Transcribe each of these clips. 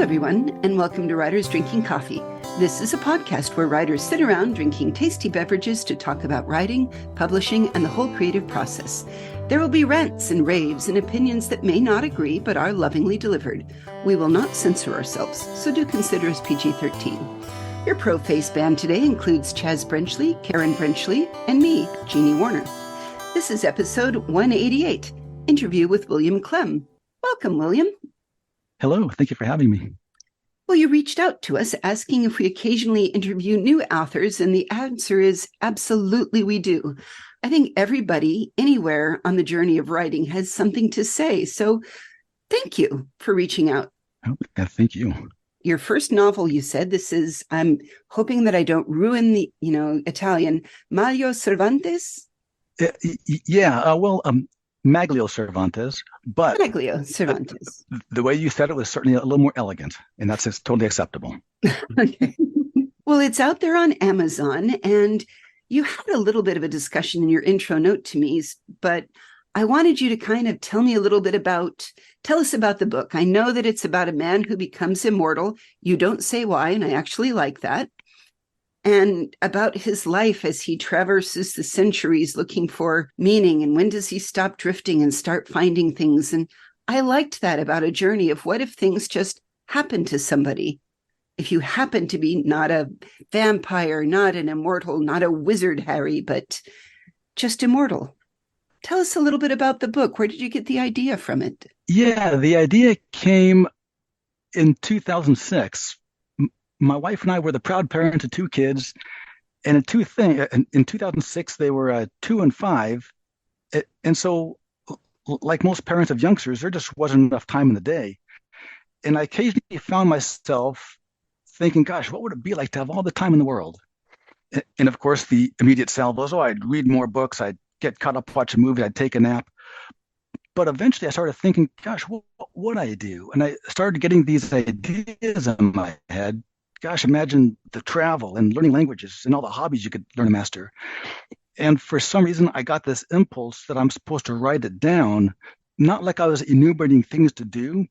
everyone, and welcome to Writers Drinking Coffee. This is a podcast where writers sit around drinking tasty beverages to talk about writing, publishing, and the whole creative process. There will be rants and raves and opinions that may not agree but are lovingly delivered. We will not censor ourselves, so do consider us PG-13. Your pro-face band today includes Chaz Brenchley, Karen Brenchley, and me, Jeannie Warner. This is episode 188, Interview with William Klem. Welcome, William. Hello, thank you for having me. Well, you reached out to us asking if we occasionally interview new authors, and the answer is absolutely we do. I think everybody anywhere on the journey of writing has something to say, so thank you for reaching out. Oh, yeah, thank you. Your first novel, you said, this is, I'm hoping that I don't ruin the, Italian, Mario Cervantes? Maglio Cervantes, but Maglio Cervantes. The way you said it was certainly a little more elegant, and that's just totally acceptable. Okay. Well, it's out there on Amazon, and you had a little bit of a discussion in your intro note to me, but I wanted you to kind of tell us about the book. I know that it's about a man who becomes immortal. You don't say why, and I actually like that. And about his life as he traverses the centuries looking for meaning, and when does he stop drifting and start finding things. And I liked that about a journey of what if things just happen to somebody. If you happen to be not a vampire, not an immortal, not a wizard, Harry, but just immortal. Tell us a little bit about the book. Where did you get the idea from it? Yeah, the idea came in 2006. My wife and I were the proud parents of two kids, and in 2006 they were 2 and 5, and so, like most parents of youngsters, there just wasn't enough time in the day, and I occasionally found myself thinking, "Gosh, what would it be like to have all the time in the world?" And of course, the immediate salvo was, I'd read more books, I'd get caught up, watch a movie, I'd take a nap. But eventually, I started thinking, "Gosh, what would I do?" And I started getting these ideas in my head. Gosh, imagine the travel and learning languages and all the hobbies you could learn to master. And for some reason, I got this impulse that I'm supposed to write it down, not like I was enumerating things to do,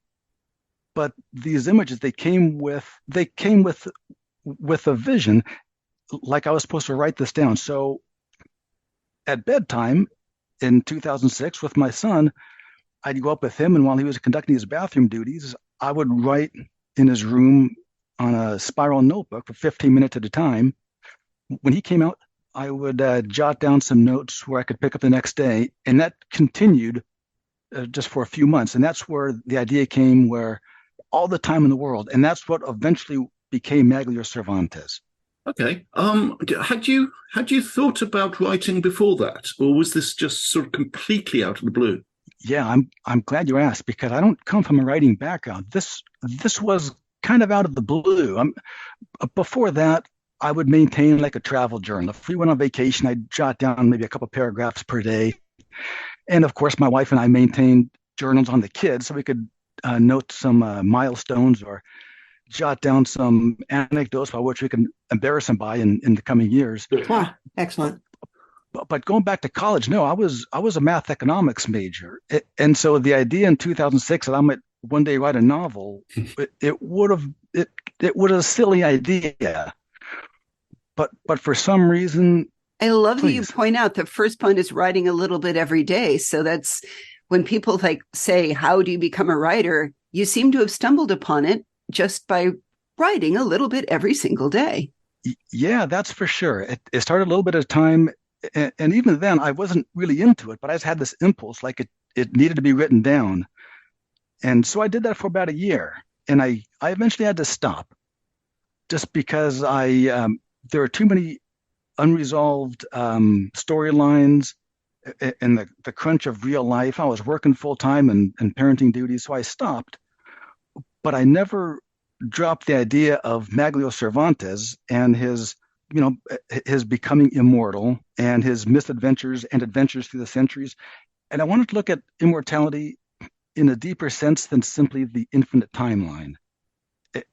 but these images, they came with a vision, like I was supposed to write this down. So at bedtime in 2006 with my son, I'd go up with him, and while he was conducting his bathroom duties, I would write in his room on a spiral notebook for 15 minutes at a time. When he came out, I would jot down some notes where I could pick up the next day, and that continued just for a few months. And that's where the idea came, where all the time in the world, and that's what eventually became Maglio Cervantes. Okay. Had you thought about writing before that, or was this just sort of completely out of the blue? Yeah, I'm glad you asked, because I don't come from a writing background. This was kind of out of the blue. Before that, I would maintain like a travel journal. If we went on vacation, I'd jot down maybe a couple paragraphs per day. And of course, my wife and I maintained journals on the kids, so we could note some milestones or jot down some anecdotes by which we can embarrass them by in the coming years. Ah, excellent. But going back to college, no, I was a math economics major. And so the idea in 2006 that I might one day write a novel, it was a silly idea. But for some reason, I love that you point out the first point is writing a little bit every day. So that's when people say, how do you become a writer? You seem to have stumbled upon it just by writing a little bit every single day. Yeah, that's for sure. It started a little bit at a time. And even then, I wasn't really into it, but I just had this impulse, like it needed to be written down. And so I did that for about a year, and I eventually had to stop, just because there are too many unresolved storylines in the crunch of real life. I was working full time and parenting duties, so I stopped. But I never dropped the idea of Maglio Cervantes and his becoming immortal and his misadventures and adventures through the centuries. And I wanted to look at immortality in a deeper sense than simply the infinite timeline.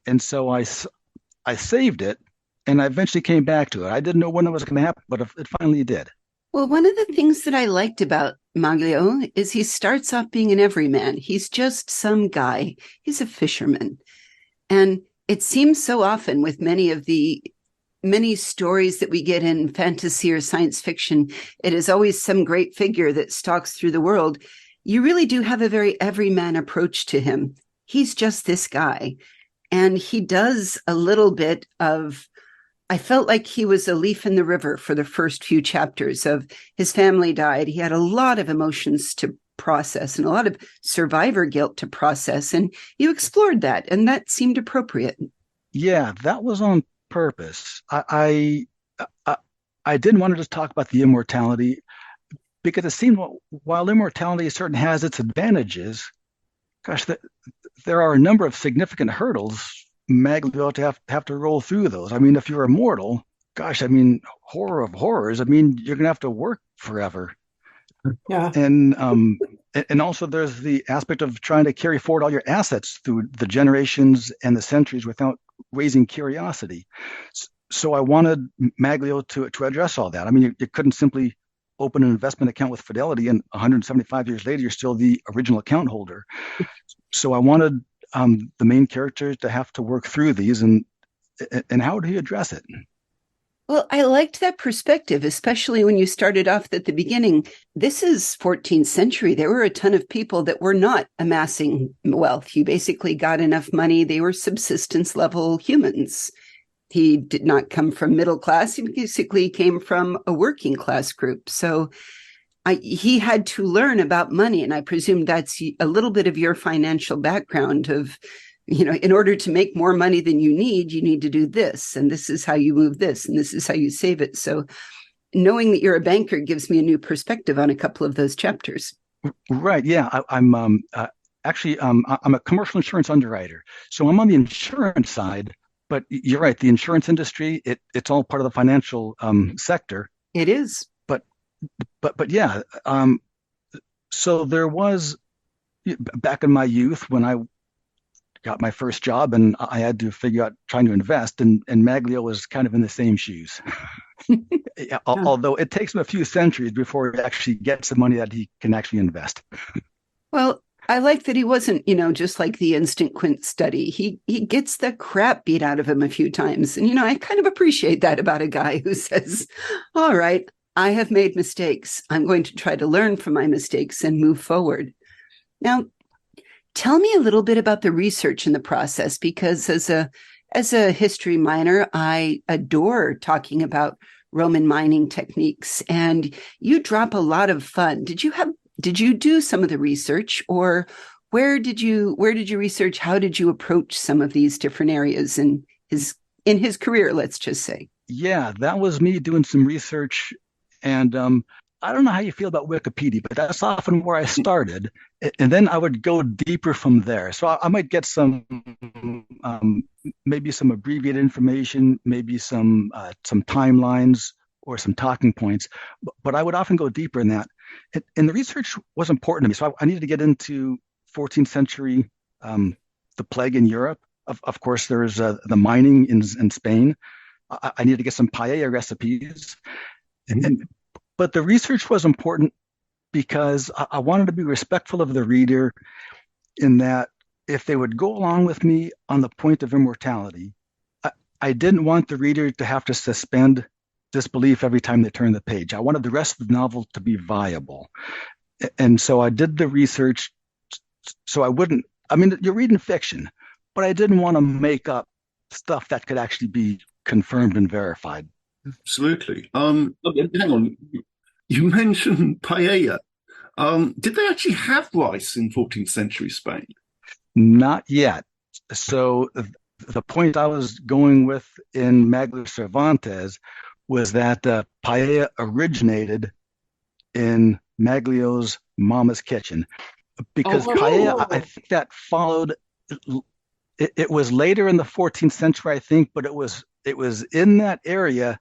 And so I saved it, and I eventually came back to it. I didn't know when it was going to happen, but it finally did. Well, one of the things that I liked about Maglio is he starts off being an everyman. He's just some guy. He's a fisherman. And it seems so often with many stories that we get in fantasy or science fiction, it is always some great figure that stalks through the world. You really do have a very everyman approach to him. He's just this guy. And he does a little bit of, I felt like he was a leaf in the river for the first few chapters of his family died. He had a lot of emotions to process and a lot of survivor guilt to process. And you explored that, and that seemed appropriate. Yeah, that was on purpose. I didn't want to just talk about the immortality because it seemed while immortality certainly has its advantages, gosh, there are a number of significant hurdles Maglio to have to roll through those. I mean, if you're immortal, gosh, I mean, horror of horrors. I mean, you're gonna have to work forever. Yeah. And also there's the aspect of trying to carry forward all your assets through the generations and the centuries without raising curiosity. So I wanted Maglio to address all that. I mean, you couldn't simply open an investment account with Fidelity and 175 years later you're still the original account holder. So I wanted the main character to have to work through these, and how would he address it? Well, I liked that perspective, especially when you started off at the beginning. This is 14th century. There were a ton of people that were not amassing wealth. You basically got enough money. They were subsistence level humans. He did not come from middle class. He basically came from a working class group. So he had to learn about money. And I presume that's a little bit of your financial background of, in order to make more money than you need to do this. And this is how you move this. And this is how you save it. So knowing that you're a banker gives me a new perspective on a couple of those chapters. Right. Yeah. I'm a commercial insurance underwriter. So I'm on the insurance side, but you're right. The insurance industry, it's all part of the financial sector. It is. But yeah. So there was, back in my youth when I got my first job and I had to figure out trying to invest, and Maglio was kind of in the same shoes. Although it takes him a few centuries before he actually gets the money that he can actually invest. Well, I like that he wasn't, just like the instant quint study. He gets the crap beat out of him a few times. And, I kind of appreciate that about a guy who says, all right, I have made mistakes. I'm going to try to learn from my mistakes and move forward. Now, tell me a little bit about the research in the process, because as a history minor, I adore talking about Roman mining techniques, and you drop a lot of fun. Did you do some of the research, or where did you research? How did you approach some of these different areas in his career, let's just say? Yeah, that was me doing some research. And I don't know how you feel about Wikipedia, but that's often where I started. And then I would go deeper from there. So I might get some, maybe some abbreviated information, maybe some timelines or some talking points. But I would often go deeper in that. And the research was important to me. So I needed to get into 14th century, the plague in Europe. Of course, there's the mining in Spain. I needed to get some paella recipes. But the research was important because I wanted to be respectful of the reader in that if they would go along with me on the point of immortality, I didn't want the reader to have to suspend disbelief every time they turn the page. I wanted the rest of the novel to be viable. And so I did the research so I wouldn't, I mean, you're reading fiction, but I didn't want to make up stuff that could actually be confirmed and verified. Absolutely. Hang on. You mentioned paella. Did they actually have rice in 14th century Spain? Not yet. So the point I was going with in Maglio Cervantes was that paella originated in Maglio's mama's kitchen. Because paella, I think that followed, it was later in the 14th century, I think, but it was in that area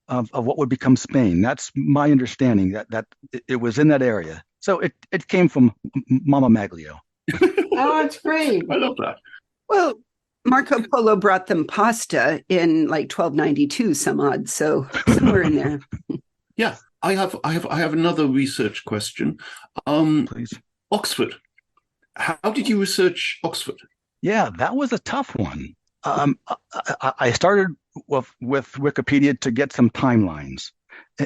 of what would become Spain. That's my understanding, that it was in that area. So it came from Mama Maglio. Oh, it's great. I love that. Well, Marco Polo brought them pasta in like 1292 some odd, so somewhere in there. Yeah, I have another research question. Please. Oxford. How did you research Oxford? Yeah, that was a tough one. I started with Wikipedia to get some timelines.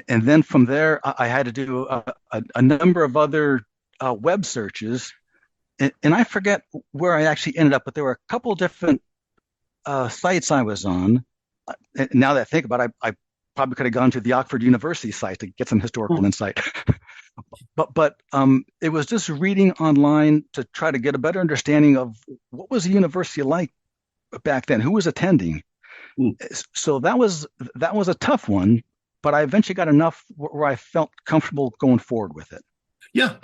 And then from there, I had to do a number of other web searches. And I forget where I actually ended up, but there were a couple different sites I was on. And now that I think about it, I probably could have gone to the Oxford University site to get some historical insight. But it was just reading online to try to get a better understanding of what was the university like back then, who was attending. Mm. So that was a tough one, but I eventually got enough where I felt comfortable going forward with it. Yeah,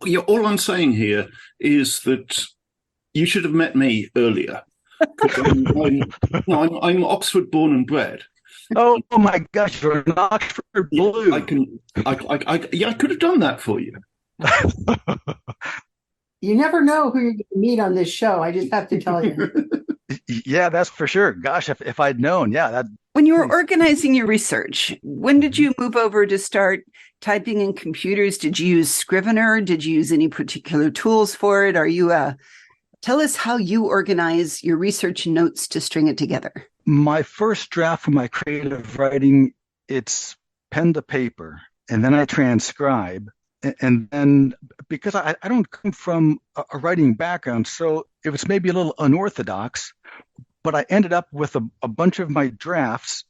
yeah, all I'm saying here is that you should have met me earlier. 'Cause I'm Oxford born and bred. Oh my gosh, you're an Oxford Blue. I could have done that for you. You never know who you're going to meet on this show. I just have to tell you. Yeah, that's for sure. Gosh, if I'd known, yeah, that. When you were organizing your research, when did you move over to start typing in computers? Did you use Scrivener? Did you use any particular tools for it? Tell us how you organize your research notes to string it together. My first draft for my creative writing, it's pen to paper, and then I transcribe. And then because I don't come from a writing background, so it was maybe a little unorthodox, but I ended up with a bunch of my drafts,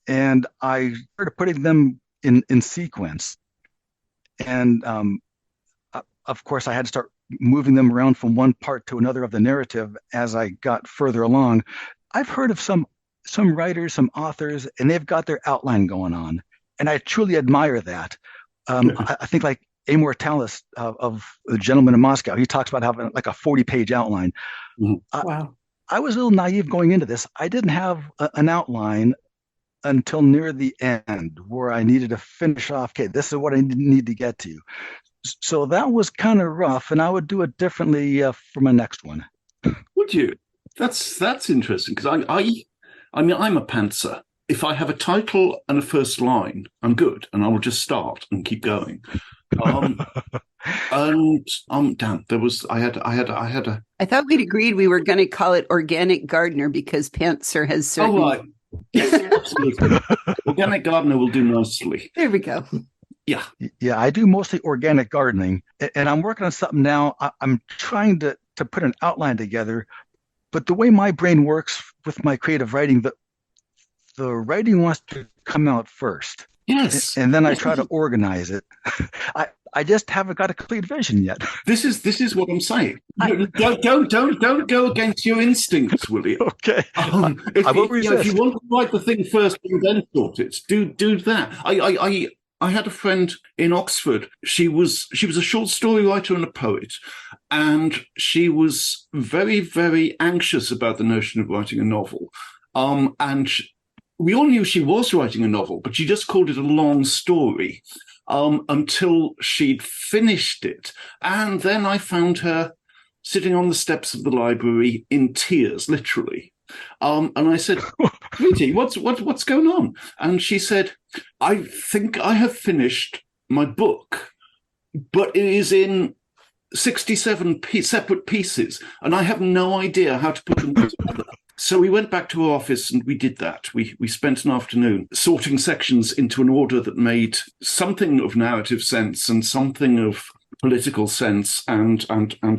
and I started putting them in sequence. And of course, I had to start moving them around from one part to another of the narrative as I got further along. I've heard of some writers, some authors, and they've got their outline going on, and I truly admire that. I think like Amor Towles of The Gentleman in Moscow, he talks about having like a 40-page outline. Wow. I was a little naive going into this. I didn't have an outline until near the end where I needed to finish off. Okay, this is what I need to get to. So that was kind of rough, and I would do it differently for my next one. Would you? That's interesting because I mean I'm a pantser. If I have a title and a first line, I'm good, and I will just start and keep going. Damn, there was I had a. I thought we'd agreed we were going to call it Organic Gardener because Pantser has certain. Oh, right. Yes, absolutely. Organic Gardener will do nicely. There we go. Yeah. Yeah, I do mostly organic gardening, and I'm working on something now. I'm trying to put an outline together, but the way my brain works with my creative writing, the writing wants to come out first. Yes. And then I try to organize it. I just haven't got a clear vision yet. This is what I'm saying. Don't go against your instincts, Willie. Okay. If you want to write the thing first and then sort it, do that. I had a friend in Oxford. She was a short story writer and a poet, and she was very, very anxious about the notion of writing a novel. We all knew she was writing a novel, but she just called it a long story until she'd finished it. And then I found her sitting on the steps of the library in tears, literally. And I said, Sweetie, what's going on? And she said, I think I have finished my book, but it is in 67 separate pieces, and I have no idea how to put them together. So we went back to our office and we did that. We spent an afternoon sorting sections into an order that made something of narrative sense and something of political sense and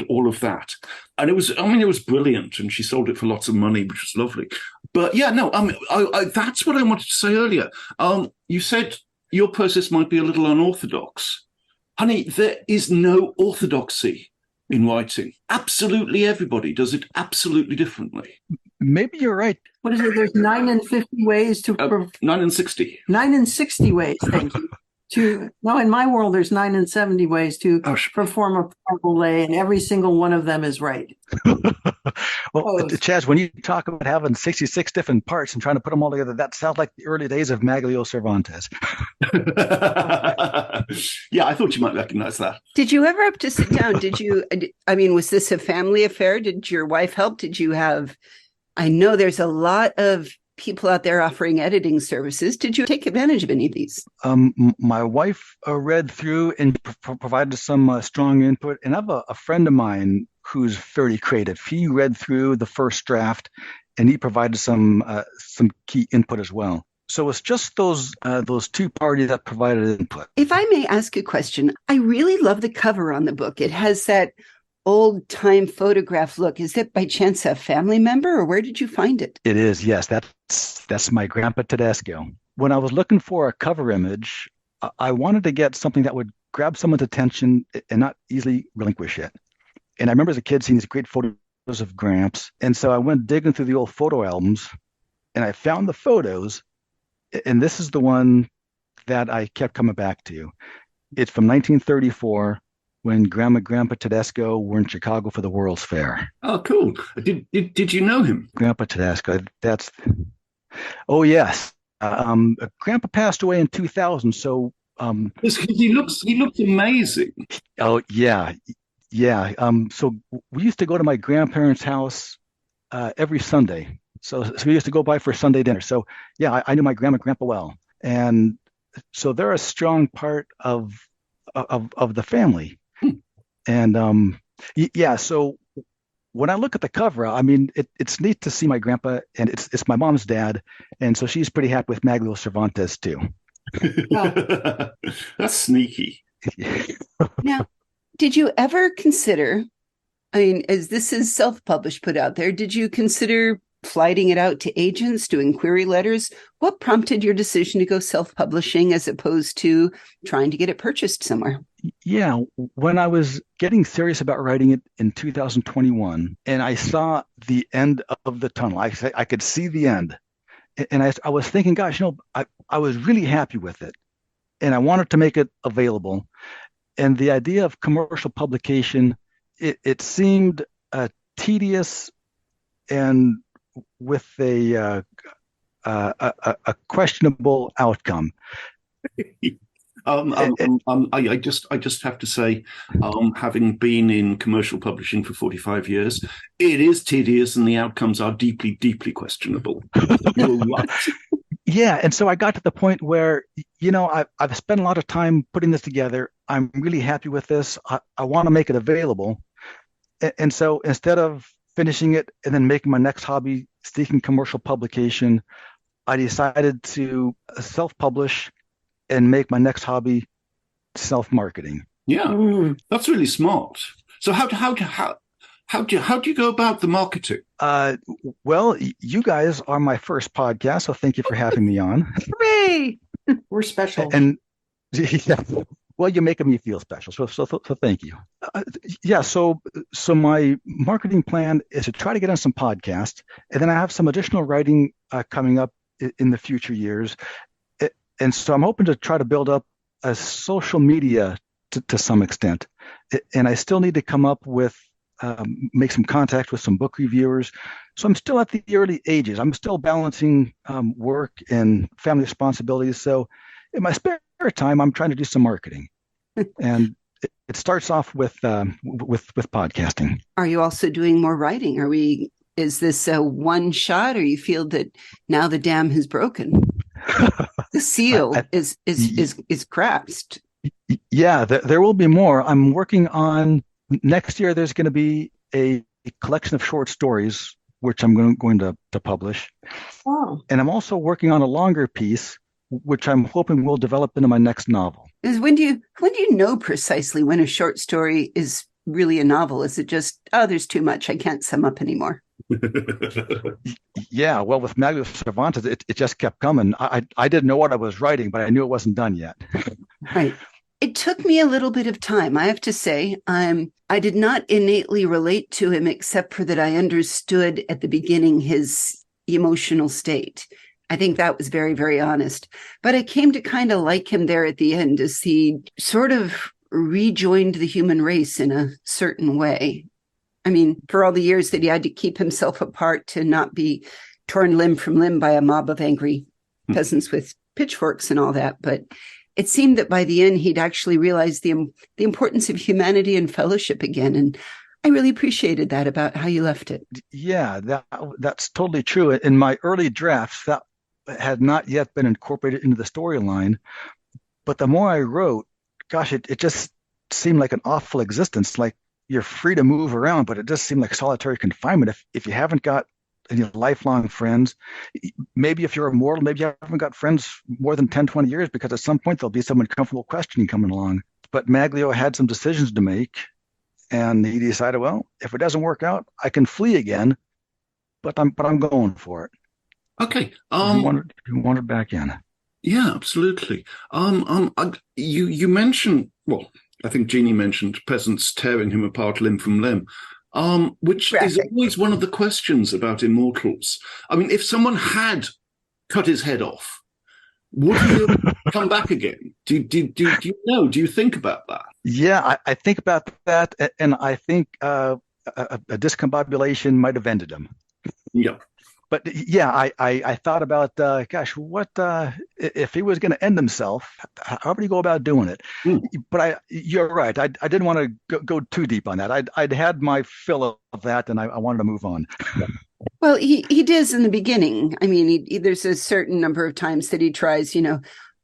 all of that. And it was brilliant. And she sold it for lots of money, which was lovely. But yeah, no, that's what I wanted to say earlier. You said your process might be a little unorthodox. Honey, there is no orthodoxy in writing. Absolutely everybody does it absolutely differently. Maybe you're right. What is it? There's 9 and 50 ways to 9 and 60. 9 and 60 ways. Thank you. No, in my world, there's 9 and 70 ways to perform a partial lay, and every single one of them is right. Well, Chaz, when you talk about having 66 different parts and trying to put them all together, that sounds like the early days of Maglio Cervantes. Yeah, I thought you might recognize that. Did you ever have to sit down? Was this a family affair? Did your wife help? I know there's a lot of people out there offering editing services. Did you take advantage of any of these? My wife read through and provided some strong input, and I have a friend of mine who's very creative. He read through the first draft, and he provided some key input as well. So it's just those two parties that provided input. If I may ask a question, I really love the cover on the book. It has that old time photograph look. Is it by chance a family member, or where did you find it? It is, yes. That's my Grandpa Tedesco. When I was looking for a cover image, I wanted to get something that would grab someone's attention and not easily relinquish it. And I remember as a kid seeing these great photos of Gramps. And so I went digging through the old photo albums, and I found the photos. And this is the one that I kept coming back to. It's from 1934 when Grandpa Tedesco were in Chicago for the World's Fair. Oh, cool. Did you know him? Grandpa Tedesco, oh, yes. Grandpa passed away in 2000, so... he looks amazing. Oh, yeah. Yeah. So we used to go to my grandparents' house every Sunday. So we used to go by for Sunday dinner. So yeah, I knew my grandpa well, and so they're a strong part of the family. And yeah, so when I look at the cover, I mean, it's neat to see my grandpa, and it's my mom's dad, and so she's pretty happy with Maglio Cervantes too. That's sneaky. Now, did you ever consider? I mean, as this is self-published, put out there, did you consider flighting it out to agents, doing query letters? What prompted your decision to go self-publishing as opposed to trying to get it purchased somewhere? Yeah, when I was getting serious about writing it in 2021, and I saw the end of the tunnel, I could see the end. And I was thinking, gosh, I was really happy with it, and I wanted to make it available. And the idea of commercial publication, it seemed tedious and with a questionable outcome. I just have to say, having been in commercial publishing for 45 years, it is tedious and the outcomes are deeply, deeply questionable. You're right. Yeah, and so I got to the point where, I've spent a lot of time putting this together. I'm really happy with this. I want to make it available. And so instead of finishing it and then making my next hobby seeking commercial publication, I decided to self-publish and make my next hobby self-marketing. Yeah, that's really smart. So how do you go about the marketing? Well, you guys are my first podcast, so thank you for having me on. Hooray! We're special. And yeah, well, you're making me feel special, so thank you. Yeah, so my marketing plan is to try to get on some podcasts, and then I have some additional writing coming up in the future years. And so I'm hoping to try to build up a social media to some extent. And I still need to come up with, make some contact with some book reviewers. So I'm still at the early ages. I'm still balancing work and family responsibilities. So in my spare time, I'm trying to do some marketing. And it starts off with podcasting. Are you also doing more writing? Is this a one shot, or you feel that now the dam has broken? The seal is cracked. Yeah, there will be more. I'm working on next year. There's going to be a collection of short stories, which I'm going to publish. Oh. And I'm also working on a longer piece, which I'm hoping will develop into my next novel. When do you know precisely when a short story is really a novel? Is it just, there's too much, I can't sum up anymore? Yeah, well, with Maglio Cervantes, it just kept coming. I didn't know what I was writing, but I knew it wasn't done yet. Right. It took me a little bit of time, I have to say. I did not innately relate to him, except for that I understood at the beginning his emotional state. I think that was very, very honest. But I came to kind of like him there at the end, as he sort of rejoined the human race in a certain way. I mean, for all the years that he had to keep himself apart to not be torn limb from limb by a mob of angry peasants with pitchforks and all that. But it seemed that by the end, he'd actually realized the importance of humanity and fellowship again. And I really appreciated that about how you left it. Yeah, that's totally true. In my early drafts, that had not yet been incorporated into the storyline. But the more I wrote, gosh, it just seemed like an awful existence. Like you're free to move around, but it just seemed like solitary confinement. If you haven't got any lifelong friends, maybe if you're immortal, maybe you haven't got friends more than 10, 20 years, because at some point there'll be some uncomfortable questioning coming along. But Maglio had some decisions to make, and he decided, well, if it doesn't work out, I can flee again, but I'm going for it. Okay. He wanted back in. Yeah, absolutely. You mentioned, well, I think Jeannie mentioned peasants tearing him apart limb from limb, which Graphic. is always one of the questions about immortals. I mean, if someone had cut his head off, would he have come back again? Do you know? Do you think about that? Yeah, I think about that, and I think a discombobulation might have ended him. Yeah. But yeah, I thought about, gosh, what if he was going to end himself? How would he go about doing it? But you're right. I didn't want to go too deep on that. I'd had my fill of that, and I wanted to move on. Well, he does in the beginning. I mean, there's a certain number of times that he tries,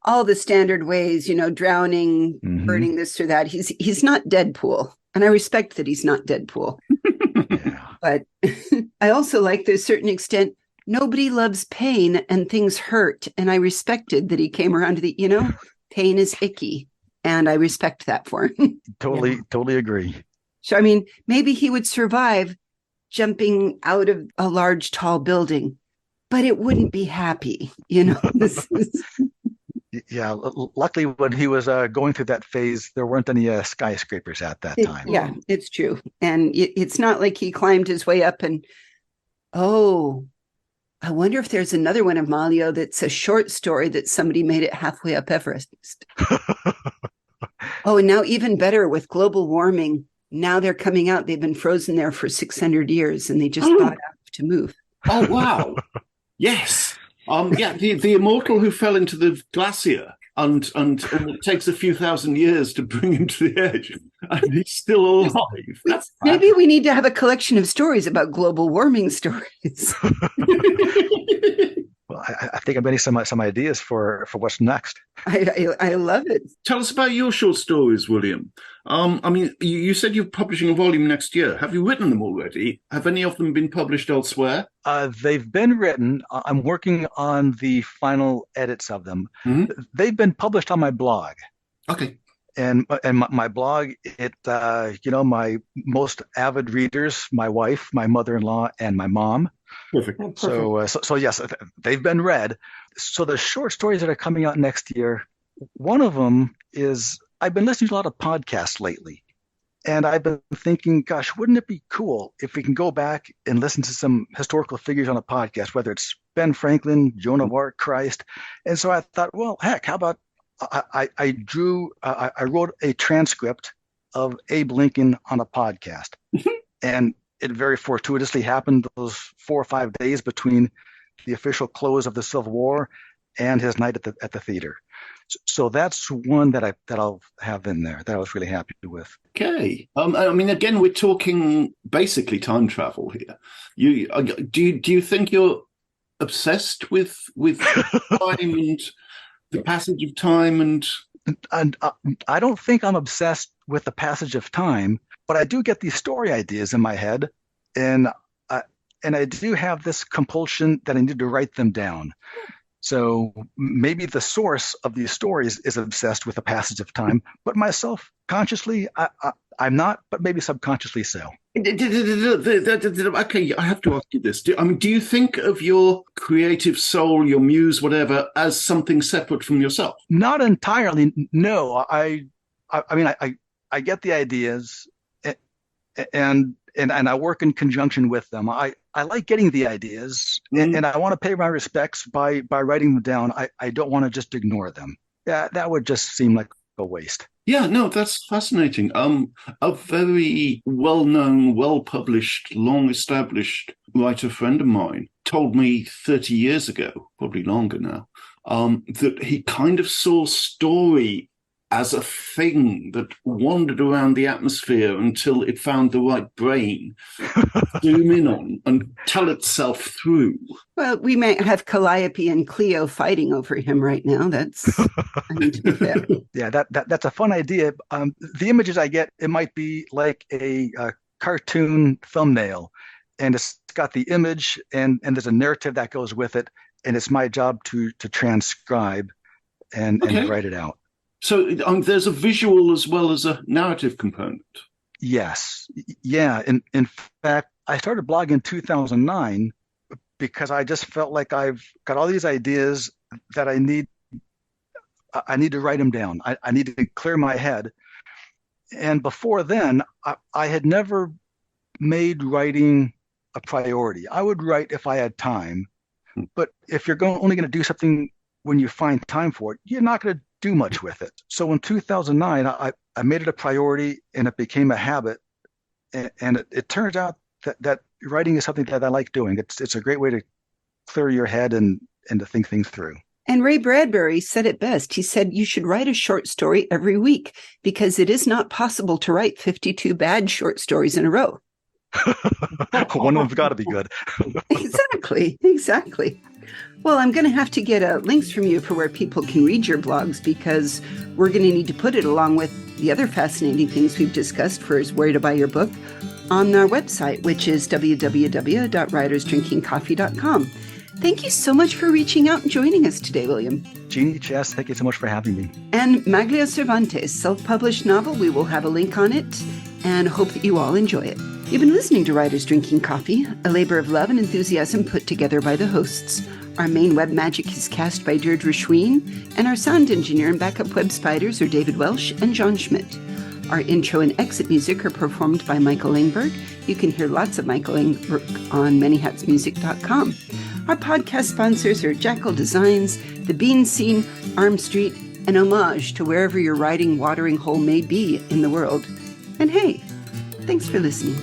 all the standard ways, drowning, burning this or that. He's not Deadpool, and I respect that he's not Deadpool. Yeah. But I also like, to a certain extent, nobody loves pain and things hurt. And I respected that he came around to the, pain is icky. And I respect that for him. Totally agree. So, I mean, maybe he would survive jumping out of a large, tall building, but it wouldn't be happy, Yeah, luckily when he was going through that phase, there weren't any skyscrapers at that time. Yeah, it's true. And it's not like he climbed his way up and, I wonder if there's another one of Maglio that's a short story that somebody made it halfway up Everest. And now even better with global warming, now they're coming out. They've been frozen there for 600 years and they just thought out to move. Oh, wow. Yes. The immortal who fell into the glacier and it takes a few thousand years to bring him to the edge, and he's still alive. That's Maybe we need to have a collection of stories about global warming stories. Well, I think I'm getting some ideas for what's next. I love it. Tell us about your short stories, William. I mean, you said you're publishing a volume next year. Have you written them already? Have any of them been published elsewhere? They've been written. I'm working on the final edits of them. Mm-hmm. They've been published on my blog. Okay. And my blog, my most avid readers, my wife, my mother-in-law, and my mom. Perfect. So yes, they've been read. So the short stories that are coming out next year, one of them is, I've been listening to a lot of podcasts lately, and I've been thinking, gosh, wouldn't it be cool if we can go back and listen to some historical figures on a podcast, whether it's Ben Franklin, Joan of Arc, Christ. And so I thought, well, heck, how about I wrote a transcript of Abe Lincoln on a podcast. And it very fortuitously happened those 4 or 5 days between the official close of the Civil War and his night at the theater. So that's one that I'll have in there that I was really happy with. Okay. I mean, again, we're talking basically time travel here. Do you think you're obsessed with time and the passage of time and I don't think I'm obsessed with the passage of time, but I do get these story ideas in my head, and I do have this compulsion that I need to write them down. So maybe the source of these stories is obsessed with the passage of time, but myself consciously, I'm not, but maybe subconsciously so. Okay, I have to ask you this. Do you think of your creative soul, your muse, whatever, as something separate from yourself? Not entirely. No, I mean, I get the ideas, and I work in conjunction with them. I like getting the ideas, and I want to pay my respects by writing them down. I don't want to just ignore them. Yeah, that would just seem like a waste. Yeah, no, that's fascinating. A very well-known, well-published, long-established writer friend of mine told me 30 years ago, probably longer now, that he kind of saw story as a thing that wandered around the atmosphere until it found the right brain to zoom in on and tell itself through. Well, we may have Calliope and Cleo fighting over him right now. That's, I mean, to be fair. Yeah, that's a fun idea. The images I get, it might be like a cartoon thumbnail, and it's got the image and there's a narrative that goes with it, and it's my job to transcribe and write it out. So there's a visual as well as a narrative component. Yes. Yeah. In fact, I started blogging in 2009 because I just felt like I've got all these ideas that I need to write them down. I need to clear my head. And before then, I had never made writing a priority. I would write if I had time, but if you're only going to do something when you find time for it, you're not going to do much with it. So in 2009, I made it a priority and it became a habit. And it turns out that writing is something that I like doing. It's a great way to clear your head and to think things through. And Ray Bradbury said it best. He said you should write a short story every week because it is not possible to write 52 bad short stories in a row. One of them's got to be good. Exactly. Well, I'm going to have to get links from you for where people can read your blogs because we're going to need to put it along with the other fascinating things we've discussed for where to buy your book on our website, which is www.writersdrinkingcoffee.com. Thank you so much for reaching out and joining us today, William. Jeannie, Jess, thank you so much for having me. And Maglia Cervantes' self-published novel, we will have a link on it and hope that you all enjoy it. You've been listening to Writers Drinking Coffee, a labor of love and enthusiasm put together by the hosts. Our main web magic is cast by Deirdre Schween, and our sound engineer and backup web spiders are David Welsh and John Schmidt. Our intro and exit music are performed by Michael Engberg. You can hear lots of Michael Engberg on manyhatsmusic.com. Our podcast sponsors are Jackal Designs, The Bean Scene, Arm Street, and Homage to wherever your riding watering hole may be in the world. And hey, thanks for listening.